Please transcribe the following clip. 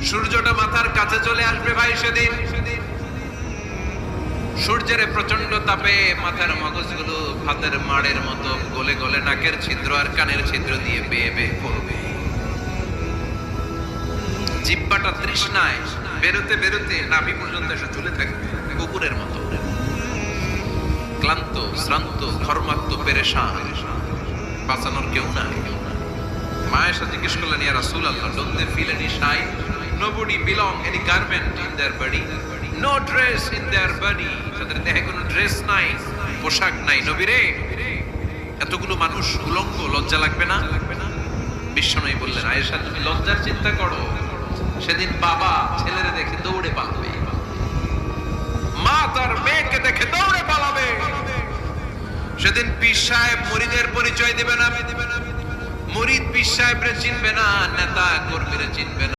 সূর্যটা মাথার কাছে চলে আসবে ভাই সেদিন। সূর্যের প্রচন্ড তাপে মাথার মগজগুলো ভাতের মাড়ের মতো গলে গলে নাকের ছিদ্র আর কানের ছিদ্র দিয়ে বেয়ে বেয়ে পড়বে। জিহ্বাটা তৃষ্ণায় বেরোতে বেরোতে নাভি পর্যন্ত এসে ঝুলে থাকবে কুকুরের মতো, ক্লান্ত শ্রান্ত ঘর্মাক্ত পেরেশান, বাঁচানোর কেউ নাই। মায়ের সাথে জিজ্ঞেস করলেন, ইয়া রাসূলুল্লাহ, don't they feel any shy? Nobody belong any garment in their body, no dress in their body. তাদের দেহে কোনো ড্রেস নাই, পোশাক নাই। নবী রে, এতগুলো মানুষ উলঙ্গ, লজ্জা লাগবে না? বিশ্বনবী বললেন, আয়েশা তুমি লজ্জার চিন্তা করো, সেদিন বাবা ছেলেরে দেখে দৌড়ে পালাবে, মা তার মেয়েকে দেখে দৌড়ে পালাবে। সেদিন পীর সাহেব মুরিদের পরিচয় দিবে না, মুরিদ পীর সাহেবরে চিনবে না, নেতা কর্মীরা চিনবে না।